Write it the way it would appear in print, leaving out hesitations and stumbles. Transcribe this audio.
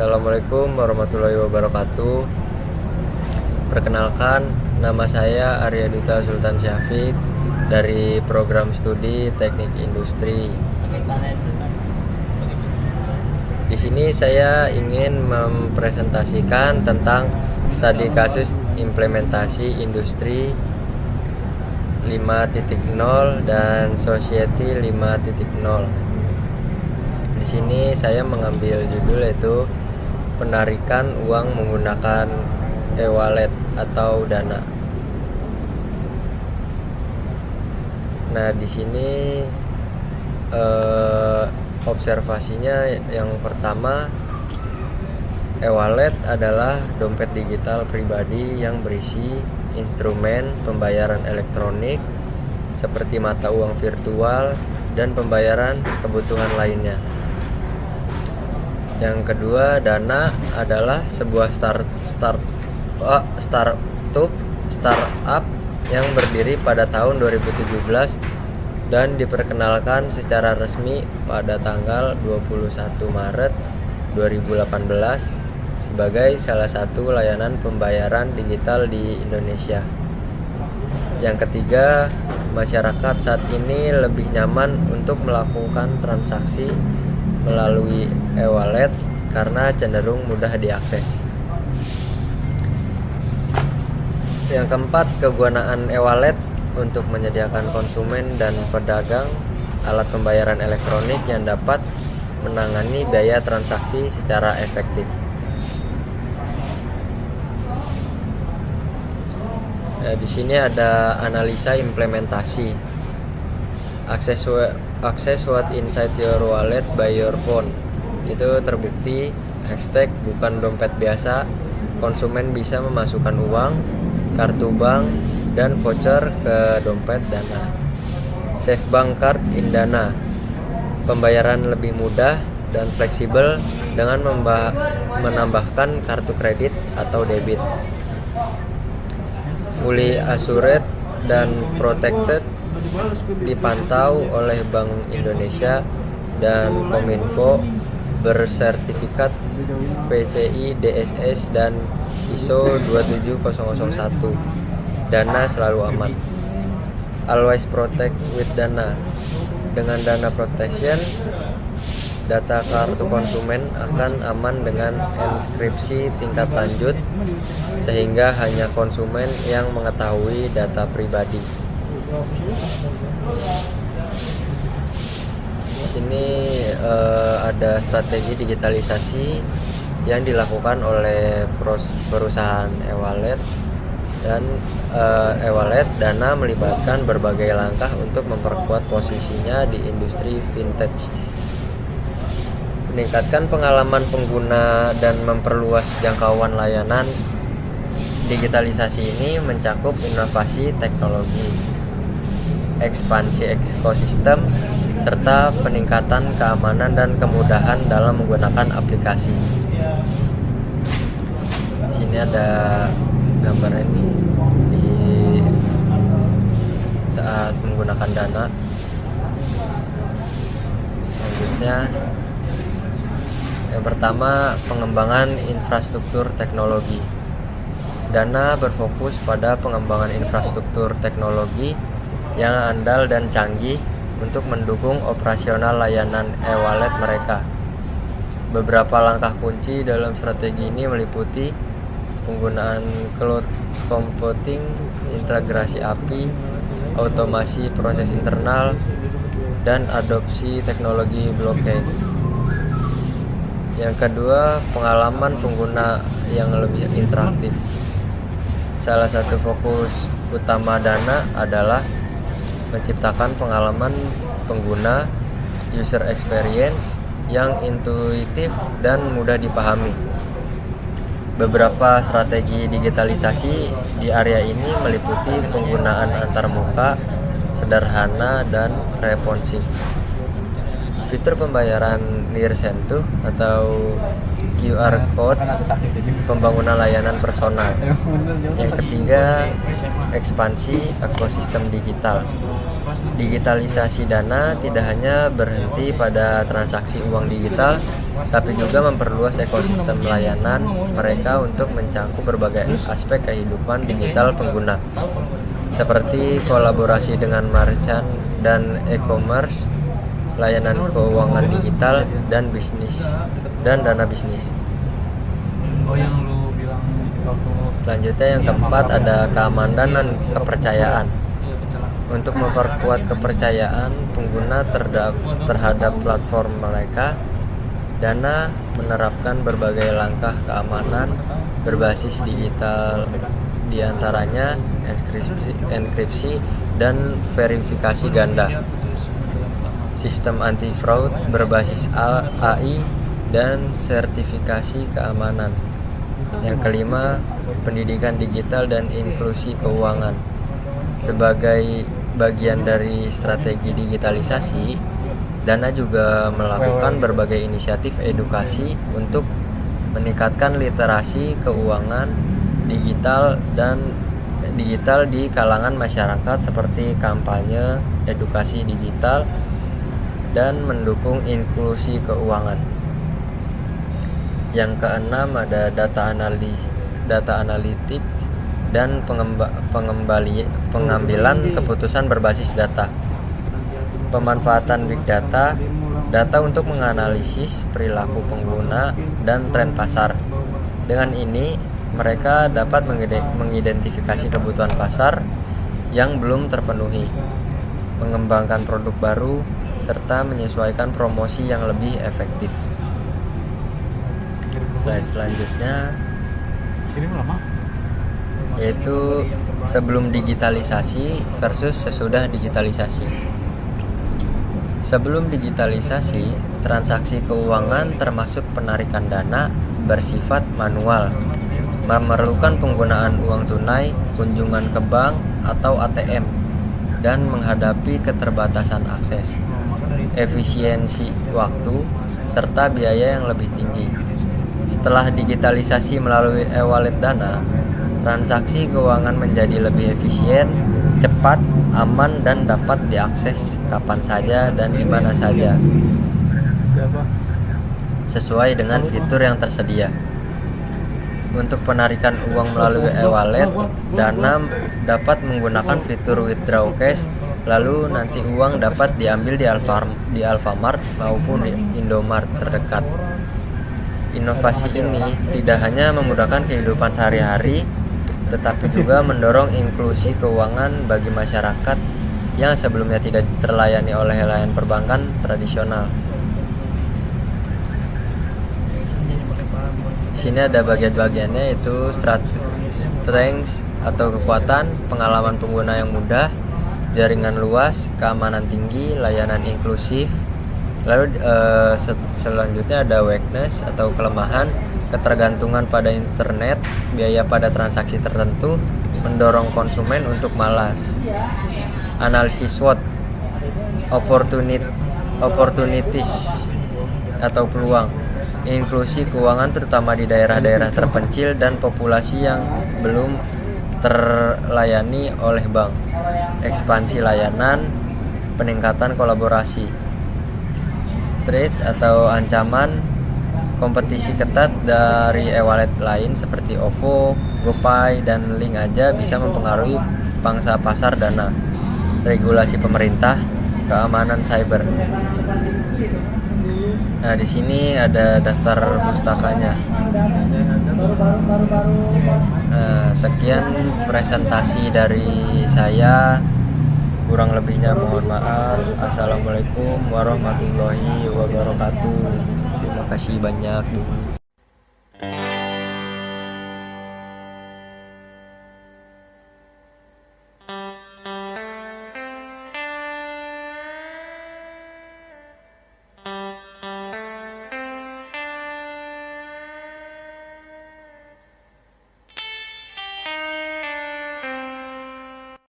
Assalamualaikum warahmatullahi wabarakatuh. Perkenalkan, nama saya Arya Duta Sultan Syafiq dari program studi Teknik Industri. Di sini saya ingin mempresentasikan tentang studi kasus implementasi industri 5.0 dan Society 5.0. Di sini saya mengambil judul yaitu penarikan uang menggunakan e-wallet atau Dana. Nah, di sini observasinya yang pertama, e-wallet adalah dompet digital pribadi yang berisi instrumen pembayaran elektronik seperti mata uang virtual dan pembayaran kebutuhan lainnya. Yang kedua, Dana adalah sebuah startup yang berdiri pada tahun 2017 dan diperkenalkan secara resmi pada tanggal 21 Maret 2018 sebagai salah satu layanan pembayaran digital di Indonesia. Yang ketiga, masyarakat saat ini lebih nyaman untuk melakukan transaksi melalui e-wallet karena cenderung mudah diakses. Yang keempat, kegunaan e-wallet untuk menyediakan konsumen dan pedagang alat pembayaran elektronik yang dapat menangani biaya transaksi secara efektif. Nah, di sini ada analisa implementasi. Access what inside your wallet by your phone. Itu terbukti hashtag bukan dompet biasa. Konsumen bisa memasukkan uang, kartu bank, dan voucher ke dompet Dana. Save Bank Card in Dana. Pembayaran lebih mudah dan fleksibel dengan menambahkan kartu kredit atau debit. Fully assured dan protected, dipantau oleh Bank Indonesia dan Kominfo, bersertifikat PCI DSS dan ISO 27001. Dana selalu aman. Always protect with Dana. Dengan Dana Protection, data kartu konsumen akan aman dengan enkripsi tingkat lanjut sehingga hanya konsumen yang mengetahui data pribadi. Di sini ada strategi digitalisasi yang dilakukan oleh perusahaan e-wallet dan e-wallet Dana melibatkan berbagai langkah untuk memperkuat posisinya di industri vintage, meningkatkan pengalaman pengguna dan memperluas jangkauan layanan. Digitalisasi ini mencakup inovasi teknologi, ekspansi ekosistem, serta peningkatan keamanan dan kemudahan dalam menggunakan aplikasi. Di sini ada gambar ini di saat menggunakan Dana. Selanjutnya, yang pertama, pengembangan infrastruktur teknologi. Dana berfokus pada pengembangan infrastruktur teknologi yang andal dan canggih untuk mendukung operasional layanan e-wallet mereka. Beberapa langkah kunci dalam strategi ini meliputi penggunaan cloud computing, integrasi API, otomasi proses internal, dan adopsi teknologi blockchain. Yang kedua, pengalaman pengguna yang lebih interaktif. Salah satu fokus utama Dana adalah menciptakan pengalaman pengguna user experience yang intuitif dan mudah dipahami. Beberapa strategi digitalisasi di area ini meliputi penggunaan antarmuka, sederhana, dan responsif. Fitur pembayaran near sentuh atau QR code, pembangunan layanan personal. Yang ketiga, ekspansi ekosistem digital. Digitalisasi Dana tidak hanya berhenti pada transaksi uang digital, tapi juga memperluas ekosistem layanan mereka untuk mencakup berbagai aspek kehidupan digital pengguna, seperti kolaborasi dengan merchant dan e-commerce, layanan keuangan digital, dan bisnis dan dana bisnis. Yang lu bilang waktu Selanjutnya yang keempat ada keamanan dan kepercayaan. Untuk memperkuat kepercayaan pengguna terhadap platform mereka, Dana menerapkan berbagai langkah keamanan berbasis digital, diantaranya enkripsi dan verifikasi ganda, sistem anti-fraud berbasis AI, dan sertifikasi keamanan. Yang kelima, pendidikan digital dan inklusi keuangan. Sebagai bagian dari strategi digitalisasi, Dana juga melakukan berbagai inisiatif edukasi untuk meningkatkan literasi keuangan digital di kalangan masyarakat, seperti kampanye edukasi digital dan mendukung inklusi keuangan. Yang keenam ada data analitik dan pengambilan keputusan berbasis data. Pemanfaatan big data untuk menganalisis perilaku pengguna dan tren pasar. Dengan ini, mereka dapat mengidentifikasi kebutuhan pasar yang belum terpenuhi, mengembangkan produk baru, serta menyesuaikan promosi yang lebih efektif. Slide selanjutnya yaitu sebelum digitalisasi versus sesudah digitalisasi. Sebelum digitalisasi, transaksi keuangan termasuk penarikan dana bersifat manual, memerlukan penggunaan uang tunai, kunjungan ke bank atau ATM, dan menghadapi keterbatasan akses, efisiensi waktu, serta biaya yang lebih tinggi. Setelah digitalisasi melalui e-wallet Dana, transaksi keuangan menjadi lebih efisien, cepat, aman, dan dapat diakses kapan saja dan di mana saja, sesuai dengan fitur yang tersedia. Untuk penarikan uang melalui e-wallet, Dana dapat menggunakan fitur withdraw cash, lalu nanti uang dapat diambil di Alfamart maupun di Indomart terdekat. Inovasi ini tidak hanya memudahkan kehidupan sehari-hari, tetapi juga mendorong inklusi keuangan bagi masyarakat yang sebelumnya tidak terlayani oleh layanan perbankan tradisional. Sini ada bagian-bagiannya, yaitu strength atau kekuatan, pengalaman pengguna yang mudah, jaringan luas, keamanan tinggi, layanan inklusif. Lalu selanjutnya ada weakness atau kelemahan, ketergantungan pada internet, biaya pada transaksi tertentu, mendorong konsumen untuk malas. Analisis SWOT, opportunities atau peluang, inklusi keuangan terutama di daerah-daerah terpencil dan populasi yang belum terlayani oleh bank. Ekspansi layanan, peningkatan kolaborasi. Threats atau ancaman, kompetisi ketat dari e-wallet lain seperti OVO, GoPay, dan Link aja bisa mempengaruhi pangsa pasar Dana. Regulasi pemerintah, keamanan cyber. Nah, di sini ada daftar pustakanya. Nah, sekian presentasi dari saya. Kurang lebihnya mohon maaf. Assalamualaikum warahmatullahi wabarakatuh. Terima kasih banyak.